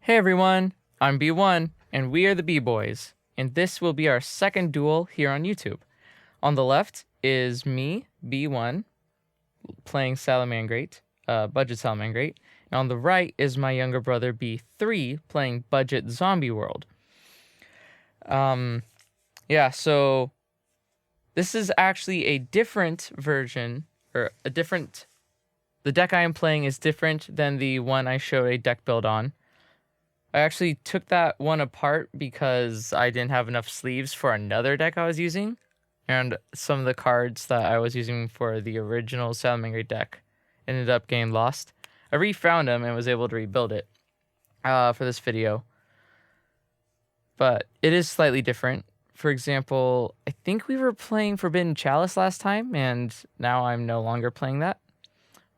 Hey everyone, I'm B1, and we are the B-Boys, and this will be our second duel here on YouTube. On the left is me, B1, playing Salamangreat, Budget Salamangreat, and on the right is my younger brother B3 playing Budget Zombie World. So this is actually a different version, the deck I am playing is different than the one I showed a deck build on. I actually took that one apart because I didn't have enough sleeves for another deck I was using, and some of the cards that I was using for the original Salamangreat deck ended up getting lost. I refound them and was able to rebuild it for this video, but it is slightly different. For example, I think we were playing Forbidden Chalice last time, and now I'm no longer playing that.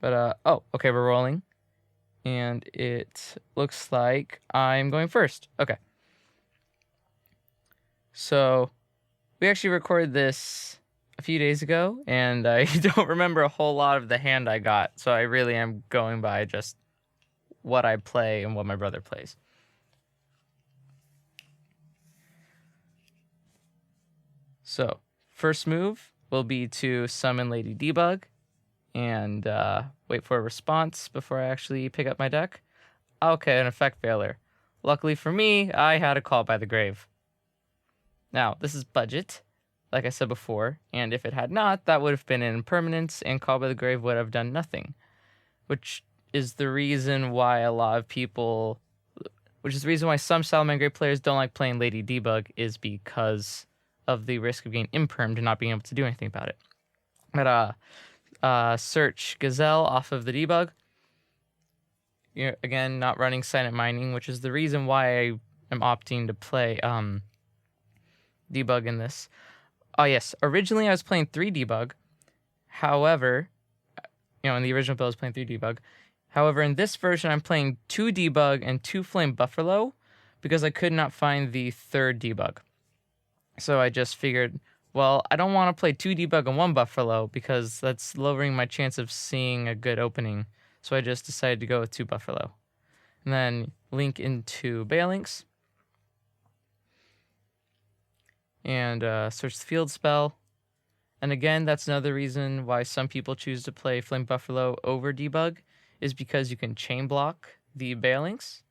But, okay, we're rolling. And it looks like I'm going first. Okay. So we actually recorded this a few days ago, and I don't remember a whole lot of the hand I got. So I really am going by just what I play and what my brother plays. So first move will be to summon Lady Debug and wait for a response before I actually pick up my deck. Okay, an effect failure. Luckily for me, I had a Call by the Grave. Now, this is budget, like I said before, and if it had not, that would have been an impermanence, and Call by the Grave would have done nothing. Which is the reason why some Salamangreat players don't like playing Lady Debug, is because of the risk of getting impermed and not being able to do anything about it. But, search Gazelle off of the debug. You're, again, not running Silent Mining, which is the reason why I am opting to play debug in this. Oh yes, originally I was playing 3 debug. However, in the original build I was playing 3 debug. However, in this version I'm playing 2 debug and 2 flame buffalo because I could not find the 3rd debug. So I just figured, well, I don't want to play 2 debug and 1 buffalo because that's lowering my chance of seeing a good opening. So I just decided to go with 2 buffalo. And then link into Balinks. And search the field spell. And again, that's another reason why some people choose to play Flame Buffalo over debug, is because you can chain block the Balinks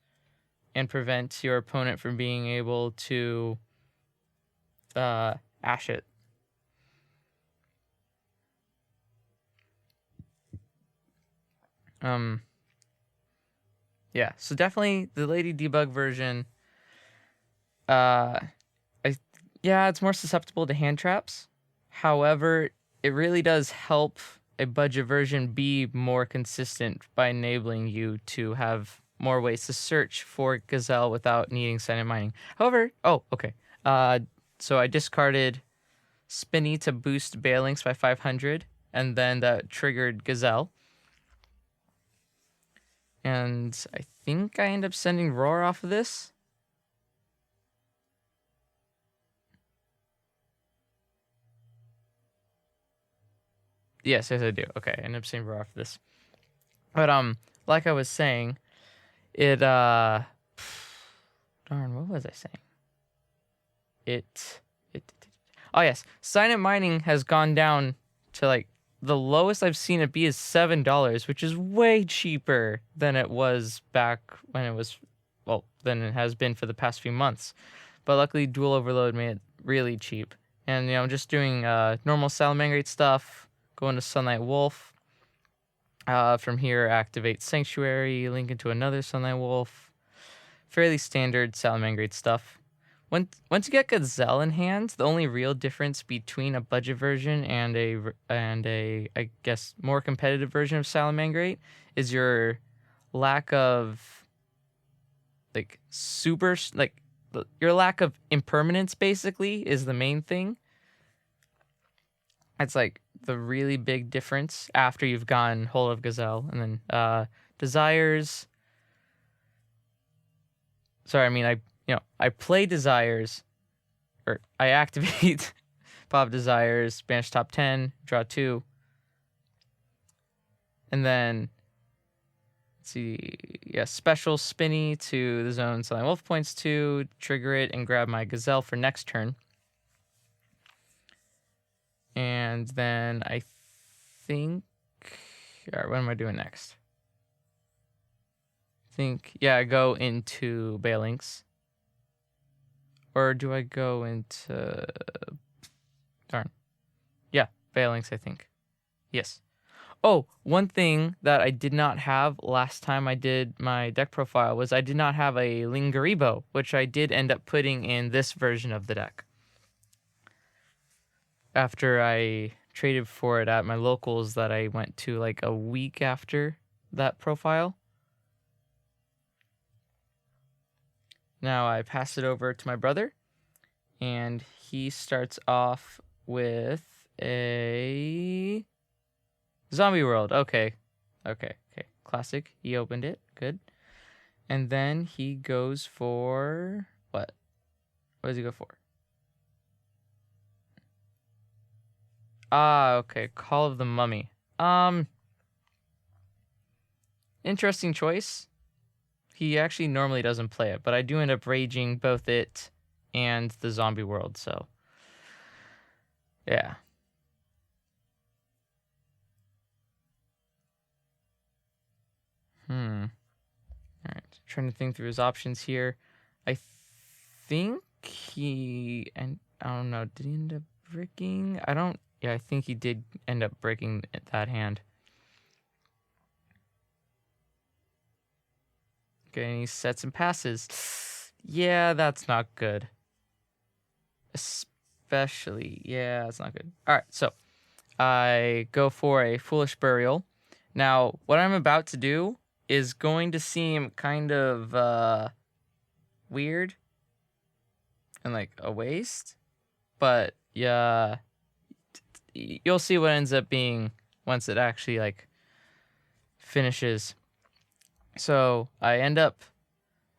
and prevent your opponent from being able to ash it. Yeah, so definitely the Lady Debug version, it's more susceptible to hand traps. However, it really does help a budget version be more consistent by enabling you to have more ways to search for Gazelle without needing Silent Mining. However, so I discarded Spinny to boost Balinks by 500, and then that triggered Gazelle. And I think I end up sending Roar off of this. Yes, I do. Okay, I end up sending Roar off of this. But like I was saying, darn, what was I saying? Oh yes, Silent Mining has gone down to like the lowest I've seen it be is $7, which is way cheaper than it was back when it was, than it has been for the past few months. But luckily, Dual Overload made it really cheap. And, just doing normal Salamangreat stuff, going to Sunlight Wolf. From here, activate Sanctuary, link into another Sunlight Wolf. Fairly standard Salamangreat stuff. Once you get Gazelle in hand, the only real difference between a budget version and a I guess more competitive version of Salamangreat is your lack of your lack of impermanence basically is the main thing. It's like the really big difference after you've gotten hold of Gazelle. And then Desires. Sorry, I mean I play Desires, or I activate Pop Desires, banish top 10, draw 2, and then let's see. Yeah, special spinny to the zone. Sunlight Wolf points 2, trigger it, and grab my Gazelle for next turn. And then I think... All right, what am I doing next? I go into Balinks. Or do I go into... Darn. Yeah, Balinks, I think. Yes. Oh, one thing that I did not have last time I did my deck profile was I did not have a Lingaribo, which I did end up putting in this version of the deck. After I traded for it at my locals that I went to like a week after that profile. Now I pass it over to my brother, and he starts off with a Zombie World. Okay. Classic. He opened it. Good. And then he goes for what? What does he go for? Okay. Call of the Mummy. Interesting choice. He actually normally doesn't play it, but I do end up raging both it and the Zombie World, so yeah. All right. Trying to think through his options here. I think he, and I don't know, did he end up breaking? I think he did end up breaking that hand. Okay, and he sets and passes. Yeah, that's not good. Especially, yeah, that's not good. All right, so I go for a Foolish Burial. Now, what I'm about to do is going to seem kind of weird and like a waste, but yeah, you'll see what ends up being once it actually like finishes. So I end up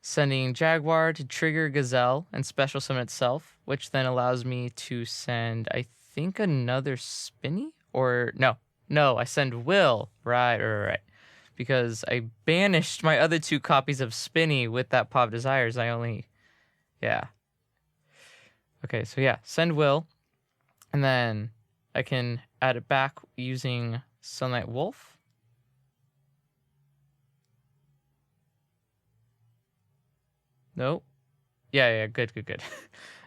sending Jaguar to trigger Gazelle and special summon itself, which then allows me to send, I think, another Spinny? Or no, I send Will. Right. Because I banished my other 2 copies of Spinny with that Pop Desires. Yeah. Okay, so yeah, send Will. And then I can add it back using Sunlight Wolf. Nope. Yeah, good.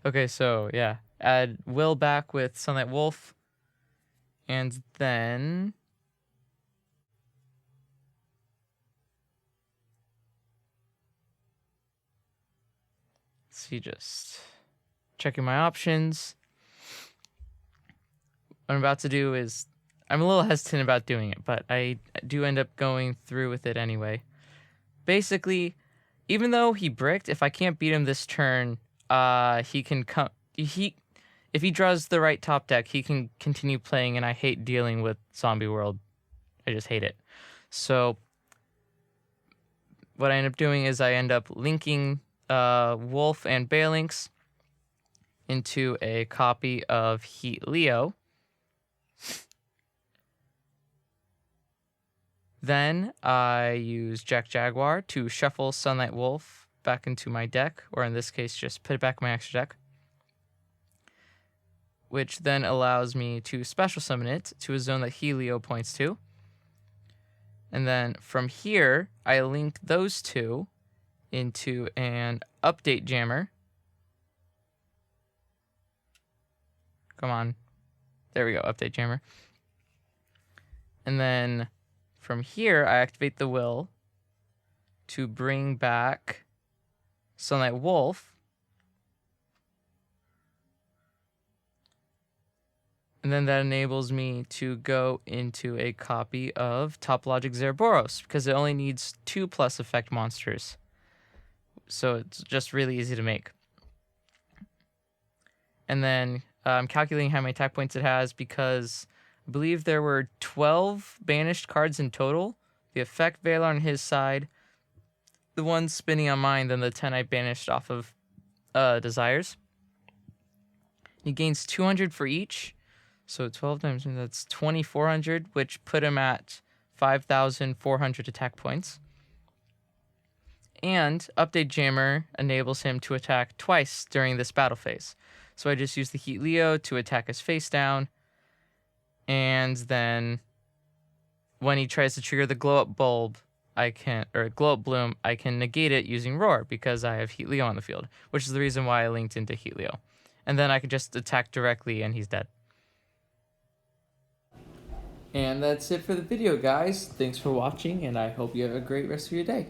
Okay, so yeah, add Will back with Sunlight Wolf. And then... see, just checking my options. What I'm about to do is... I'm a little hesitant about doing it, but I do end up going through with it anyway. Basically, even though he bricked, if I can't beat him this turn, he can come... If he draws the right top deck, he can continue playing, and I hate dealing with Zombie World. I just hate it. So what I end up doing is I end up linking Wolf and Balinks into a copy of Heat Leo. Then I use Jack Jaguar to shuffle Sunlight Wolf back into my deck, or in this case, just put it back in my extra deck, which then allows me to special summon it to a zone that Helio points to. And then from here, I link those 2 into an Update Jammer. Come on. There we go, Update Jammer. And then from here, I activate the Will to bring back Sunlight Wolf. And then that enables me to go into a copy of Top Logic Zerboros, because it only needs 2+ effect monsters. So it's just really easy to make. And then I'm calculating how many attack points it has, because I believe there were 12 banished cards in total. The effect Valar on his side, the one spinning on mine, then the 10 I banished off of Desires. He gains 200 for each. So 12 times, that's 2,400, which put him at 5,400 attack points. And Update Jammer enables him to attack twice during this battle phase. So I just use the Heat Leo to attack his face down, and then when he tries to trigger the glow up bulb, glow up bloom, I can negate it using Roar because I have Heat Leo on the field, which is the reason why I linked into Heat Leo. And then I can just attack directly and he's dead. And that's it for the video, guys. Thanks for watching, and I hope you have a great rest of your day.